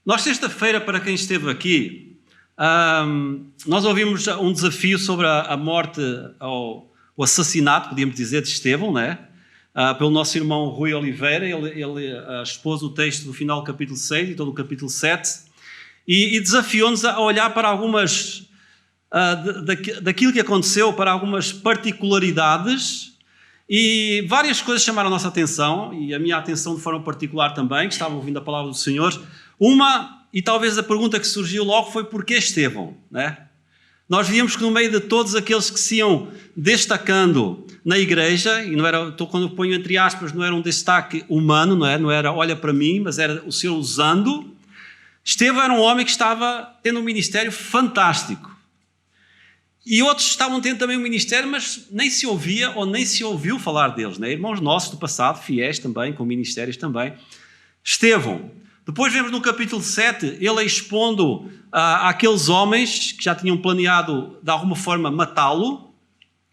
Nós, sexta-feira, para quem esteve aqui, nós ouvimos um desafio sobre a morte, o assassinato, podíamos dizer, de Estevão, né? Pelo nosso irmão Rui Oliveira. Ele expôs o texto do final do capítulo 6 e todo o capítulo 7 e desafiou-nos a olhar para algumas, daquilo que aconteceu, para algumas particularidades, e várias coisas chamaram a nossa atenção, e a minha atenção de forma particular também, que estava ouvindo a palavra do Senhor. Uma, e talvez a pergunta que surgiu logo, foi porquê Estevão, né? Nós víamos que no meio de todos aqueles que se iam destacando na igreja, e não era, quando eu ponho entre aspas, não era um destaque humano, não era olha para mim, mas era o Senhor usando. Estevão era um homem que estava tendo um ministério fantástico. E outros estavam tendo também um ministério, mas nem se ouvia ou nem se ouviu falar deles, né? Irmãos nossos do passado, fiéis também, com ministérios também. Estevão. Depois vemos no capítulo 7, ele expondo àqueles homens que já tinham planeado de alguma forma matá-lo,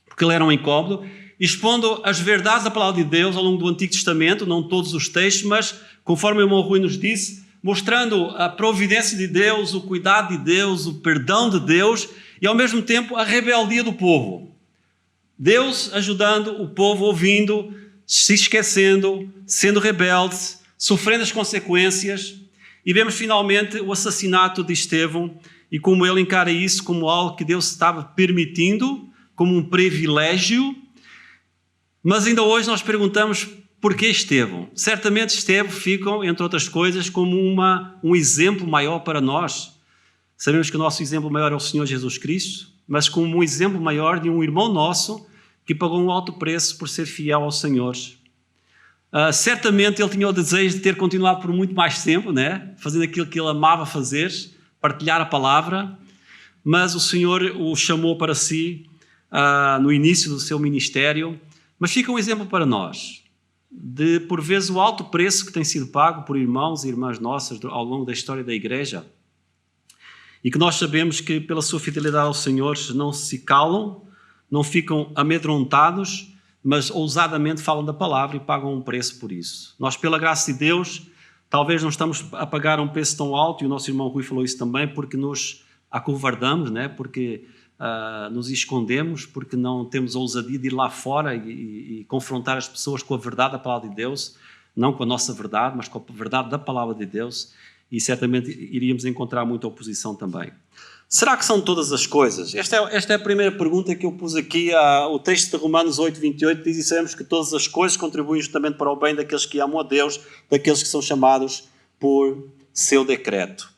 porque ele era um incómodo, expondo as verdades da palavra de Deus ao longo do Antigo Testamento, não todos os textos, mas conforme o irmão Rui nos disse, mostrando a providência de Deus, o cuidado de Deus, o perdão de Deus e ao mesmo tempo a rebeldia do povo. Deus ajudando o povo, ouvindo, se esquecendo, sendo rebelde, sofrendo as consequências, e vemos finalmente o assassinato de Estevão e como ele encara isso como algo que Deus estava permitindo, como um privilégio. Mas ainda hoje nós perguntamos porquê Estevão. Certamente Estevão fica, entre outras coisas, como um exemplo maior para nós. Sabemos que o nosso exemplo maior é o Senhor Jesus Cristo, mas como um exemplo maior de um irmão nosso que pagou um alto preço por ser fiel ao Senhor. Certamente ele tinha o desejo de ter continuado por muito mais tempo, né? Fazendo aquilo que ele amava fazer, partilhar a palavra, mas o Senhor o chamou para si no início do seu ministério. Mas fica um exemplo para nós, de por vezes o alto preço que tem sido pago por irmãos e irmãs nossas ao longo da história da igreja, e que nós sabemos que pela sua fidelidade ao Senhor não se calam, não ficam amedrontados, mas ousadamente falam da palavra e pagam um preço por isso. Nós, pela graça de Deus, talvez não estamos a pagar um preço tão alto, e o nosso irmão Rui falou isso também, porque nos acovardamos, né? Porque nos escondemos, porque não temos a ousadia de ir lá fora e confrontar as pessoas com a verdade da palavra de Deus, não com a nossa verdade, mas com a verdade da palavra de Deus, e certamente iríamos encontrar muita oposição também. Será que são todas as coisas? Esta é a primeira pergunta que eu pus aqui. O texto de Romanos 8, 28 diz: e sabemos que todas as coisas contribuem justamente para o bem daqueles que amam a Deus, daqueles que são chamados por seu decreto.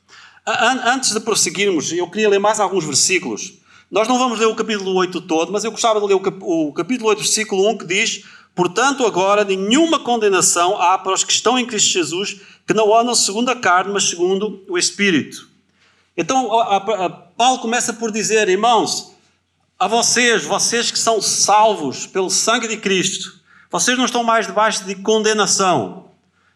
Antes de prosseguirmos, eu queria ler mais alguns versículos. Nós não vamos ler o capítulo 8 todo, mas eu gostava de ler o capítulo 8, versículo 1, que diz: portanto, agora nenhuma condenação há para os que estão em Cristo Jesus, que não andam segundo a carne, mas segundo o Espírito. Então, Paulo começa por dizer: irmãos, a vocês que são salvos pelo sangue de Cristo, vocês não estão mais debaixo de condenação.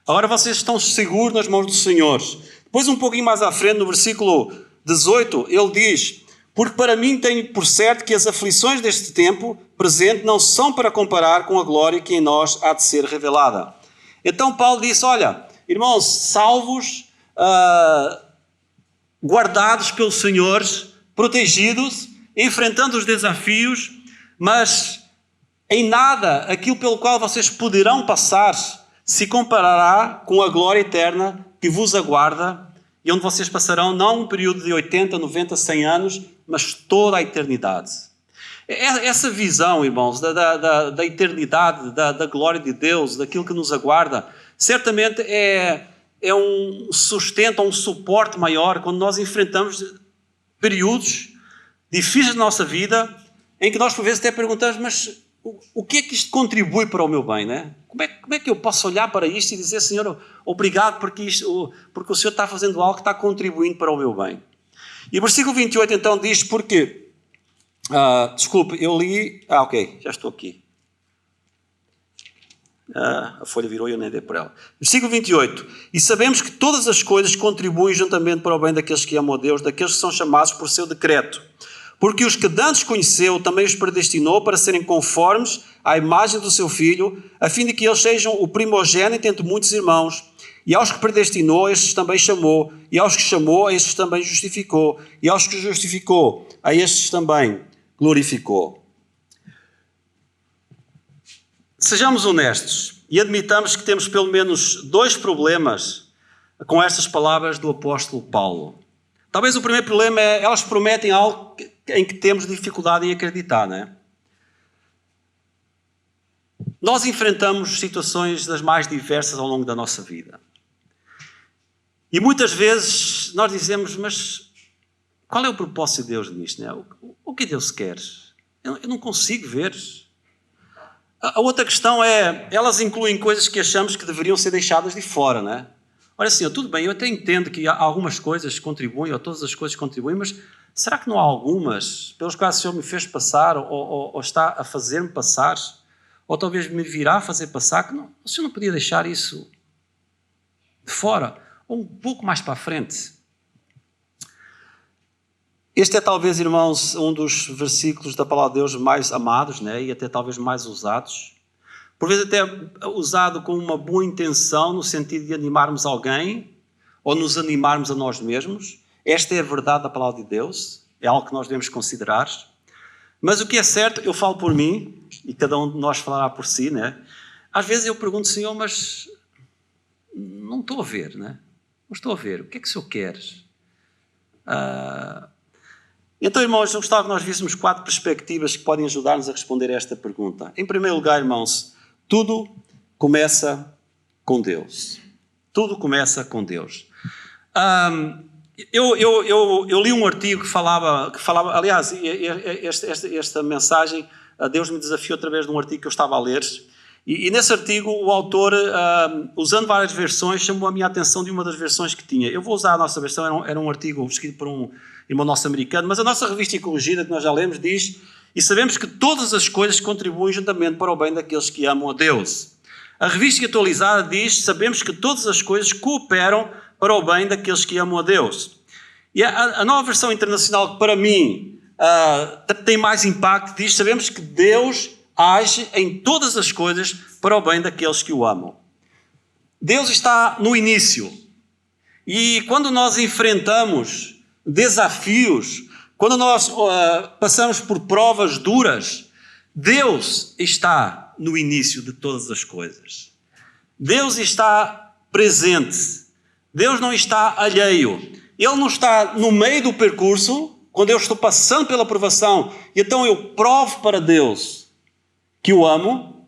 Agora vocês estão seguros nas mãos do Senhor. Depois, um pouquinho mais à frente, no versículo 18, ele diz: porque para mim tenho por certo que as aflições deste tempo presente não são para comparar com a glória que em nós há de ser revelada. Então Paulo disse: olha, irmãos, salvos, guardados pelo Senhor, protegidos, enfrentando os desafios, mas em nada aquilo pelo qual vocês poderão passar se comparará com a glória eterna que vos aguarda, e onde vocês passarão não um período de 80, 90, 100 anos, mas toda a eternidade. Essa visão, irmãos, da eternidade, da glória de Deus, daquilo que nos aguarda, certamente é um sustento, um suporte maior quando nós enfrentamos períodos difíceis da nossa vida, em que nós por vezes até perguntamos: mas o que é que isto contribui para o meu bem, né? Como é que eu posso olhar para isto e dizer: Senhor, obrigado porque o Senhor está fazendo algo que está contribuindo para o meu bem? E o versículo 28 então diz: porque, desculpe, eu li, ok, já estou aqui. A folha virou e eu nem dei por ela. Versículo 28. E sabemos que todas as coisas contribuem juntamente para o bem daqueles que amam a Deus, daqueles que são chamados por seu decreto. Porque os que dantes conheceu, também os predestinou para serem conformes à imagem do seu Filho, a fim de que eles sejam o primogênito entre muitos irmãos. E aos que predestinou, estes também chamou. E aos que chamou, a estes também justificou. E aos que justificou, a estes também glorificou. Sejamos honestos e admitamos que temos pelo menos 2 problemas com estas palavras do apóstolo Paulo. Talvez o primeiro problema é elas prometem algo em que temos dificuldade em acreditar, não é? Nós enfrentamos situações das mais diversas ao longo da nossa vida. E muitas vezes nós dizemos, mas qual é o propósito de Deus nisto? Né? O que Deus quer? Eu não consigo ver. A outra questão é, elas incluem coisas que achamos que deveriam ser deixadas de fora, né? Olha assim, tudo bem, eu até entendo que há algumas coisas contribuem, ou todas as coisas contribuem, mas será que não há algumas pelas quais o Senhor me fez passar, ou está a fazer-me passar, ou talvez me virá a fazer passar, que não, o Senhor não podia deixar isso de fora, ou um pouco mais para a frente? Este é talvez, irmãos, um dos versículos da palavra de Deus mais amados, né? E até talvez mais usados. Por vezes até usado com uma boa intenção, no sentido de animarmos alguém, ou nos animarmos a nós mesmos. Esta é a verdade da palavra de Deus, é algo que nós devemos considerar. Mas o que é certo, eu falo por mim, e cada um de nós falará por si, né? Às vezes eu pergunto, Senhor, mas não estou a ver, né? Não estou a ver, o que é que o Senhor quer? Então, irmãos, eu gostava que nós víssemos 4 perspectivas que podem ajudar-nos a responder a esta pergunta. Em primeiro lugar, irmãos, tudo começa com Deus. Tudo começa com Deus. Eu li um artigo que falava, aliás, esta mensagem, Deus me desafiou através de um artigo que eu estava a ler, e nesse artigo o autor, usando várias versões, chamou a minha atenção de uma das versões que tinha. Eu vou usar a nossa versão, era um artigo escrito por um irmão nosso americano, mas a nossa revista Corrigida, que nós já lemos, diz: e sabemos que todas as coisas contribuem juntamente para o bem daqueles que amam a Deus. A revista atualizada diz: sabemos que todas as coisas cooperam para o bem daqueles que amam a Deus. E a nova versão internacional, que para mim tem mais impacto, diz: sabemos que Deus age em todas as coisas para o bem daqueles que o amam. Deus está no início. E quando nós enfrentamos desafios, quando nós passamos por provas duras, Deus está no início de todas as coisas. Deus está presente. Deus não está alheio. Ele não está no meio do percurso, quando eu estou passando pela provação, e então eu provo para Deus que o amo,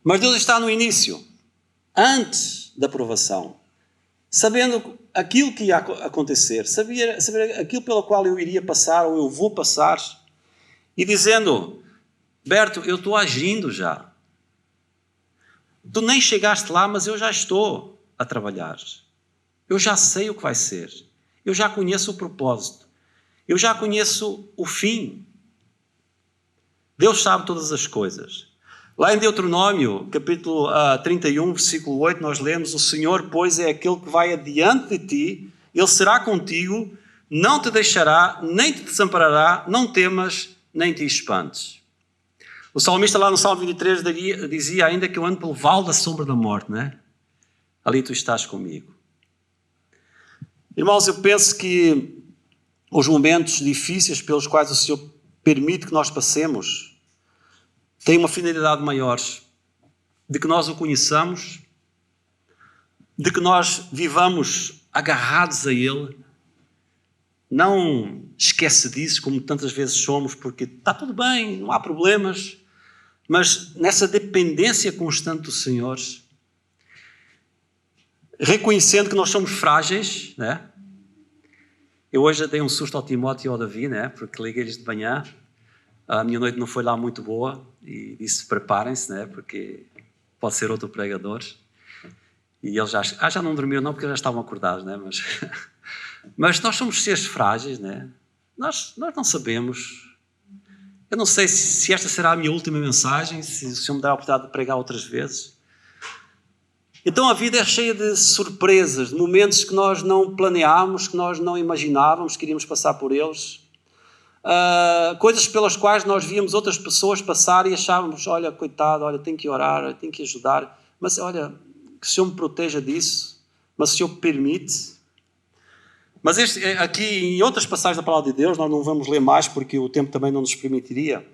mas Deus está no início, antes da provação, sabendo aquilo que ia acontecer, saber aquilo pelo qual eu iria passar, ou eu vou passar, e dizendo: Berto, eu estou agindo já. Tu nem chegaste lá, mas eu já estou a trabalhar. Eu já sei o que vai ser. Eu já conheço o propósito. Eu já conheço o fim. Deus sabe todas as coisas. Lá em Deuteronômio, capítulo 31, versículo 8, nós lemos: o Senhor, pois, é aquele que vai adiante de ti, Ele será contigo, não te deixará, nem te desamparará, não temas, nem te espantes. O salmista lá no Salmo 23 dizia ainda que eu ando pelo vale da sombra da morte, não é? Ali tu estás comigo. Irmãos, eu penso que os momentos difíceis pelos quais o Senhor permite que nós passemos têm uma finalidade maior, de que nós o conheçamos, de que nós vivamos agarrados a Ele, não esquecediços como tantas vezes somos, porque está tudo bem, não há problemas, mas nessa dependência constante do Senhor, reconhecendo que nós somos frágeis, né? Eu hoje já dei um susto ao Timóteo e ao Davi, né? Porque liguei-lhes de manhã, a minha noite não foi lá muito boa, e disse: preparem-se, né? Porque pode ser outro pregador. E eles já não dormiram não, porque já estavam acordados, né? Mas nós somos seres frágeis, né? Nós não sabemos. Eu não sei se esta será a minha última mensagem, se o Senhor me dará a oportunidade de pregar outras vezes. Então a vida é cheia de surpresas, de momentos que nós não planeámos, que nós não imaginávamos que iríamos passar por eles. Coisas pelas quais nós víamos outras pessoas passar e achávamos: olha, coitado, olha, tenho que orar, tenho que ajudar. Mas olha, que o Senhor me proteja disso, mas o Senhor permite. Mas aqui, em outras passagens da palavra de Deus, nós não vamos ler mais porque o tempo também não nos permitiria,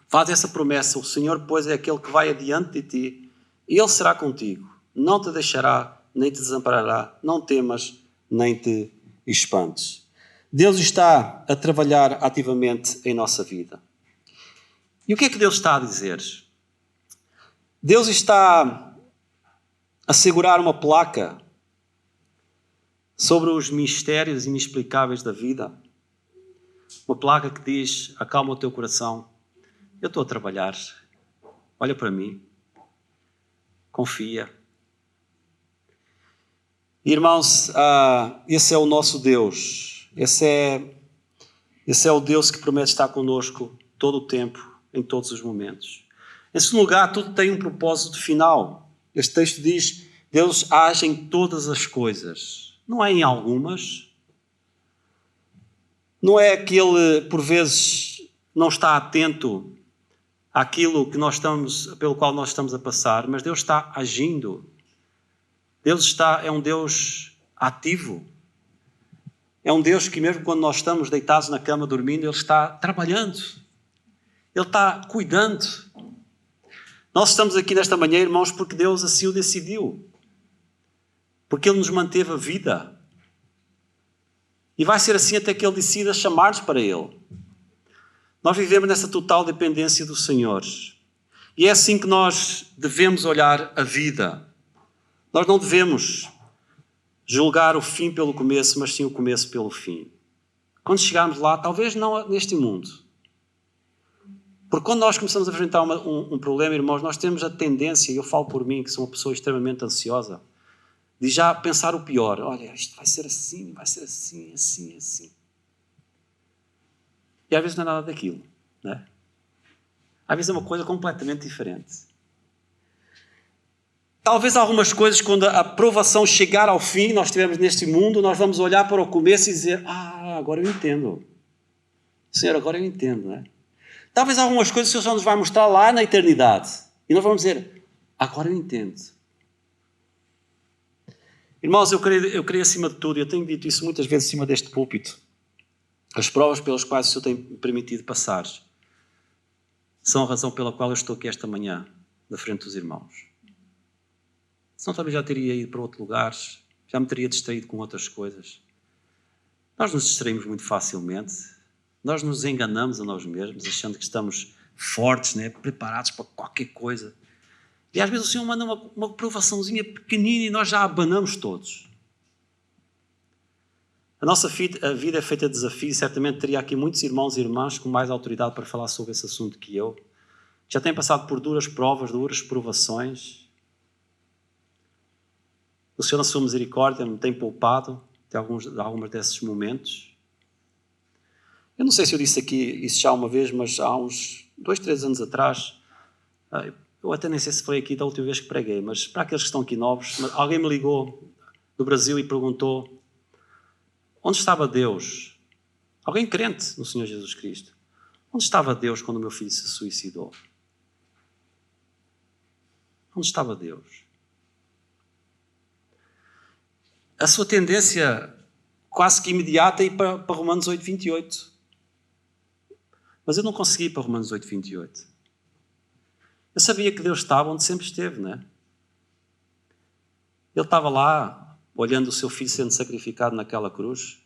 faz essa promessa: o Senhor, pois, é aquele que vai adiante de ti, e Ele será contigo, não te deixará, nem te desamparará, não temas, nem te espantes. Deus está a trabalhar ativamente em nossa vida. E o que é que Deus está a dizer? Deus está a segurar uma placa sobre os mistérios inexplicáveis da vida. Uma placa que diz: acalma o teu coração, eu estou a trabalhar, olha para mim, confia. Irmãos, esse é o nosso Deus. Esse é o Deus que promete estar connosco todo o tempo, em todos os momentos. Em segundo lugar, tudo tem um propósito final. Este texto diz: Deus age em todas as coisas, não é em algumas. Não é que Ele, por vezes, não está atento àquilo que pelo qual nós estamos a passar, mas Deus está agindo. Deus é um Deus ativo. É um Deus que, mesmo quando nós estamos deitados na cama dormindo, Ele está trabalhando. Ele está cuidando. Nós estamos aqui nesta manhã, irmãos, porque Deus assim o decidiu. Porque Ele nos manteve a vida. E vai ser assim até que Ele decida chamar-nos para Ele. Nós vivemos nessa total dependência do Senhor. E é assim que nós devemos olhar a vida. Nós não devemos julgar o fim pelo começo, mas sim o começo pelo fim. Quando chegarmos lá, talvez não neste mundo. Porque quando nós começamos a enfrentar um problema, irmãos, nós temos a tendência, e eu falo por mim, que sou uma pessoa extremamente ansiosa, de já pensar o pior. Olha, isto vai ser assim, assim. E às vezes não é nada daquilo, não é? Às vezes é uma coisa completamente diferente. Talvez algumas coisas, quando a provação chegar ao fim, nós estivermos neste mundo, nós vamos olhar para o começo e dizer: agora eu entendo. Senhor, agora eu entendo, não é? Talvez algumas coisas o Senhor só nos vai mostrar lá na eternidade. E nós vamos dizer: agora eu entendo. Irmãos, eu creio acima de tudo, e eu tenho dito isso muitas vezes acima deste púlpito, as provas pelas quais o Senhor tem permitido passar são a razão pela qual eu estou aqui esta manhã, na frente dos irmãos. Senão talvez já teria ido para outro lugar, já me teria distraído com outras coisas. Nós nos distraímos muito facilmente, nós nos enganamos a nós mesmos, achando que estamos fortes, né? Preparados para qualquer coisa. E às vezes o Senhor manda uma provaçãozinha pequenina e nós já abanamos todos. A nossa vida é feita de desafios, certamente teria aqui muitos irmãos e irmãs com mais autoridade para falar sobre esse assunto que eu. Já têm passado por duras provas, duras provações. O Senhor, na sua misericórdia, me tem poupado de alguns desses momentos. Eu não sei se eu disse aqui isso já uma vez, mas há uns 2, 3 anos atrás, eu até nem sei se foi aqui da última vez que preguei, mas para aqueles que estão aqui novos, alguém me ligou do Brasil e perguntou: onde estava Deus? Alguém crente no Senhor Jesus Cristo. Onde estava Deus quando o meu filho se suicidou? Onde estava Deus? A sua tendência quase que imediata é ir para Romanos 8, 28. Mas eu não consegui ir para Romanos 8, 28. Eu sabia que Deus estava onde sempre esteve, não é? Ele estava lá, olhando o seu filho sendo sacrificado naquela cruz.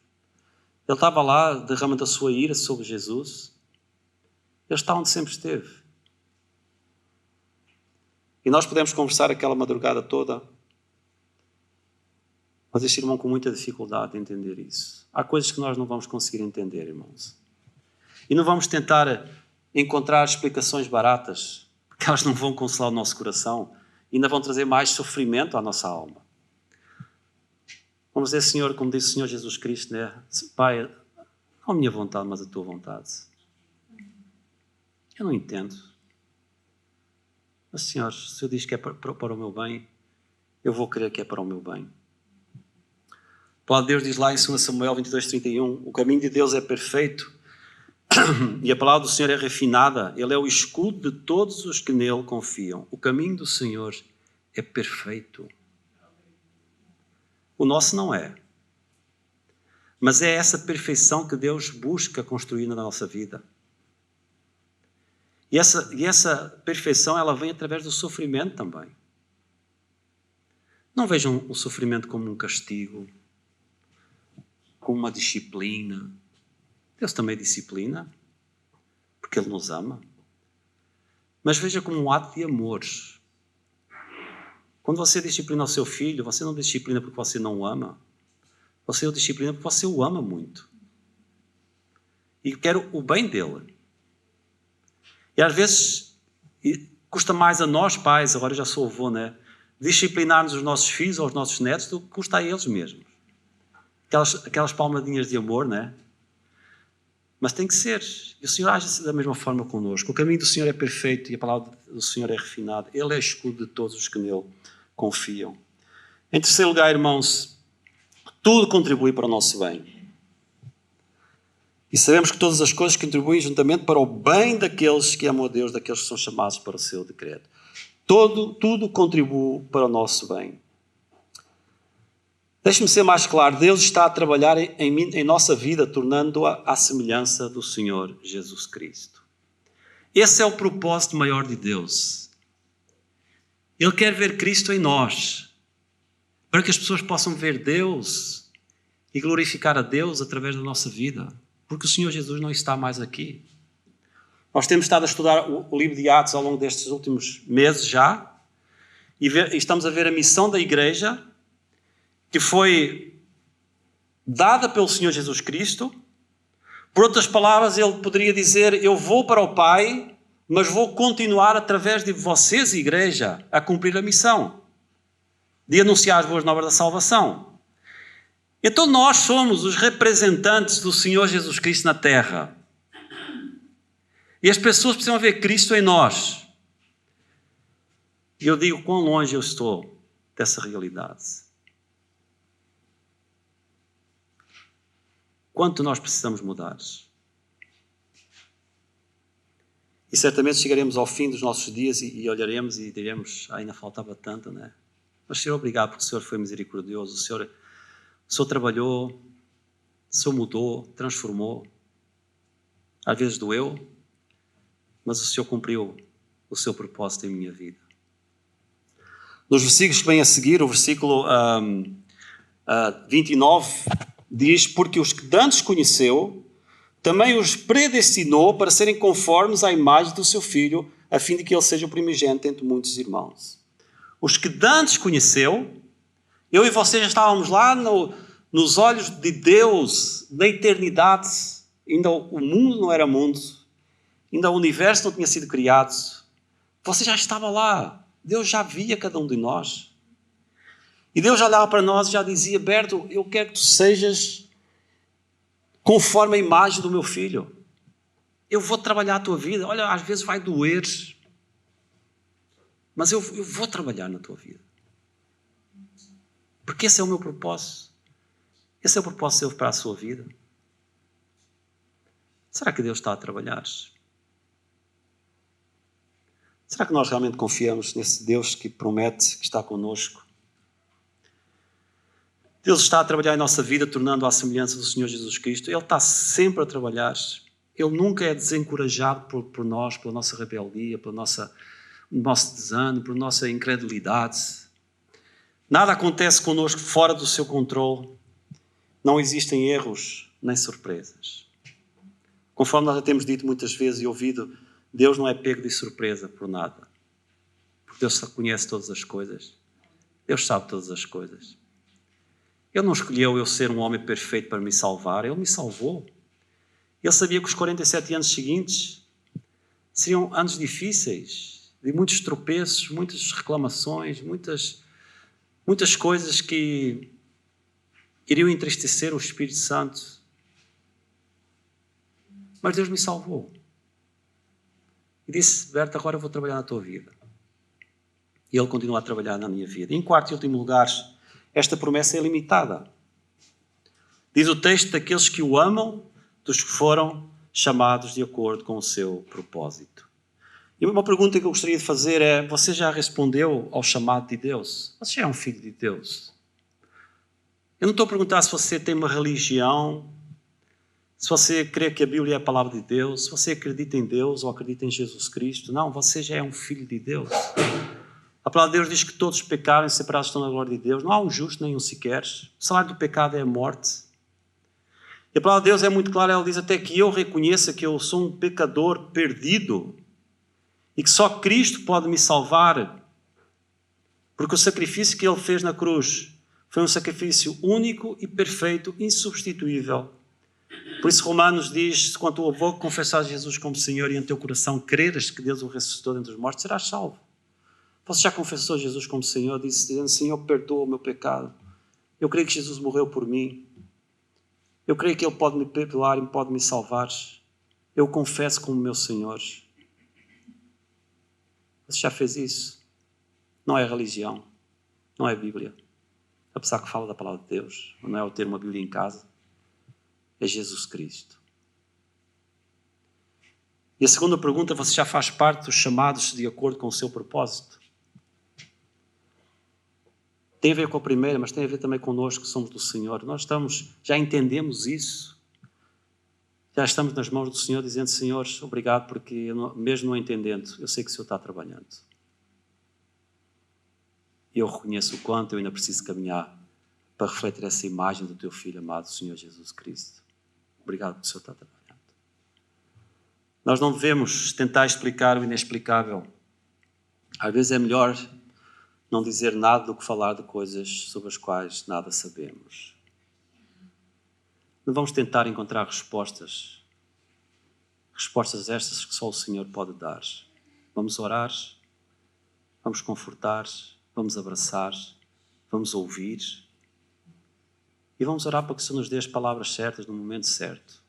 Ele estava lá, derramando a sua ira sobre Jesus. Ele está onde sempre esteve. E nós podemos conversar aquela madrugada toda, mas este irmão com muita dificuldade de entender isso. Há coisas que nós não vamos conseguir entender, irmãos. E não vamos tentar encontrar explicações baratas, porque elas não vão consolar o nosso coração e ainda vão trazer mais sofrimento à nossa alma. Vamos dizer: Senhor, como disse o Senhor Jesus Cristo, né? Pai, não a minha vontade, mas a tua vontade. Eu não entendo. Mas, Senhor, se o Senhor diz que é para o meu bem, eu vou crer que é para o meu bem. A palavra de Deus diz lá em 2 Samuel 22, 31, o caminho de Deus é perfeito e a palavra do Senhor é refinada. Ele é o escudo de todos os que nele confiam. O caminho do Senhor é perfeito. O nosso não é. Mas é essa perfeição que Deus busca construir na nossa vida. E essa perfeição, ela vem através do sofrimento também. Não vejam o sofrimento como um castigo, como uma disciplina. Deus também disciplina, porque Ele nos ama. Mas veja como um ato de amor. Quando você disciplina o seu filho, você não disciplina porque você não o ama. Você o disciplina porque você o ama muito. E quer o bem dele. E às vezes custa mais a nós pais, agora eu já sou avô, né? Disciplinar-nos os nossos filhos ou os nossos netos do que custa a eles mesmos. Aquelas palmadinhas de amor, né? Mas tem que ser. E o Senhor age da mesma forma connosco. O caminho do Senhor é perfeito e a palavra do Senhor é refinada. Ele é escudo de todos os que nele confiam. Em terceiro lugar, irmãos, tudo contribui para o nosso bem. E sabemos que todas as coisas contribuem juntamente para o bem daqueles que amam a Deus, daqueles que são chamados para o seu decreto. Tudo contribui para o nosso bem. Deixe-me ser mais claro. Deus está a trabalhar em nossa vida, tornando-a à semelhança do Senhor Jesus Cristo. Esse é o propósito maior de Deus. Ele quer ver Cristo em nós, para que as pessoas possam ver Deus e glorificar a Deus através da nossa vida. Porque o Senhor Jesus não está mais aqui. Nós temos estado a estudar o livro de Atos ao longo destes últimos meses já, e estamos a ver a missão da igreja, que foi dada pelo Senhor Jesus Cristo. Por outras palavras, ele poderia dizer: eu vou para o Pai, mas vou continuar através de vocês, igreja, a cumprir a missão de anunciar as boas novas da salvação. Então nós somos os representantes do Senhor Jesus Cristo na terra. E as pessoas precisam ver Cristo em nós. E eu digo quão longe eu estou dessa realidade. Quanto nós precisamos mudar. E certamente chegaremos ao fim dos nossos dias e olharemos e diremos: ainda faltava tanto, não é? Mas Senhor, obrigado porque o Senhor foi misericordioso. O Senhor trabalhou, o Senhor mudou, transformou. Às vezes doeu, mas o Senhor cumpriu o seu propósito em minha vida. Nos versículos que vêm a seguir, o versículo 29 diz: porque os que dantes conheceu, também os predestinou para serem conformes à imagem do seu Filho, a fim de que ele seja o primogênito entre muitos irmãos. Os que dantes conheceu, eu e você já estávamos lá nos olhos de Deus, na eternidade. Ainda o mundo não era mundo, ainda o universo não tinha sido criado. Você já estava lá. Deus já via cada um de nós. E Deus já olhava para nós e já dizia: Berto, eu quero que tu sejas conforme a imagem do meu filho. Eu vou trabalhar a tua vida. Olha, às vezes vai doer, mas eu vou trabalhar na tua vida. Porque esse é o meu propósito. Esse é o propósito para a sua vida. Será que Deus está a trabalhar? Será que nós realmente confiamos nesse Deus que promete que está connosco? Deus está a trabalhar em nossa vida, tornando-a à semelhança do Senhor Jesus Cristo. Ele está sempre a trabalhar. Ele nunca é desencorajado por nós, pela nossa rebeldia, pelo nosso desânimo, pela nossa incredulidade. Nada acontece connosco fora do seu controle. Não existem erros nem surpresas. Conforme nós já temos dito muitas vezes e ouvido, Deus não é pego de surpresa por nada. Porque Deus conhece todas as coisas. Deus sabe todas as coisas. Ele não escolheu eu ser um homem perfeito para me salvar. Ele me salvou. Ele sabia que os 47 anos seguintes seriam anos difíceis, de muitos tropeços, muitas reclamações, muitas coisas que iriam entristecer o Espírito Santo. Mas Deus me salvou. E disse: Berta, agora eu vou trabalhar na tua vida. E Ele continua a trabalhar na minha vida. Em quarto e último lugar, esta promessa é limitada. Diz o texto: daqueles que o amam, dos que foram chamados de acordo com o seu propósito. E uma pergunta que eu gostaria de fazer é: você já respondeu ao chamado de Deus? Você já é um filho de Deus? Eu não estou a perguntar se você tem uma religião, se você crê que a Bíblia é a palavra de Deus, se você acredita em Deus ou acredita em Jesus Cristo. Não, você já é um filho de Deus. A palavra de Deus diz que todos pecaram e separados estão na glória de Deus. Não há um justo, nem um sequer. O salário do pecado é a morte. E a palavra de Deus é muito clara, ela diz até que eu reconheça que eu sou um pecador perdido e que só Cristo pode me salvar, porque o sacrifício que Ele fez na cruz foi um sacrifício único e perfeito, insubstituível. Por isso Romanos diz: quando tu a boca confessares Jesus como Senhor e em teu coração creres que Deus o ressuscitou dentre os mortos, serás salvo. Você já confessou Jesus como Senhor, dizendo: Senhor, perdoa o meu pecado. Eu creio que Jesus morreu por mim. Eu creio que Ele pode me perdoar e pode me salvar. Eu confesso como meu Senhor. Você já fez isso? Não é religião, não é Bíblia. Apesar que fala da palavra de Deus, não é o ter uma Bíblia em casa. É Jesus Cristo. E a segunda pergunta: você já faz parte dos chamados de acordo com o seu propósito? Tem a ver com a primeira, mas tem a ver também connosco que somos do Senhor. Nós já entendemos isso. Já estamos nas mãos do Senhor dizendo: Senhor, obrigado, porque mesmo não entendendo, eu sei que o Senhor está trabalhando. E eu reconheço o quanto eu ainda preciso caminhar para refletir essa imagem do teu Filho amado, o Senhor Jesus Cristo. Obrigado porque o Senhor está trabalhando. Nós não devemos tentar explicar o inexplicável. Às vezes é melhor não dizer nada do que falar de coisas sobre as quais nada sabemos. Não vamos tentar encontrar respostas estas que só o Senhor pode dar. Vamos orar, vamos confortar, vamos abraçar, vamos ouvir e vamos orar para que o Senhor nos dê as palavras certas no momento certo.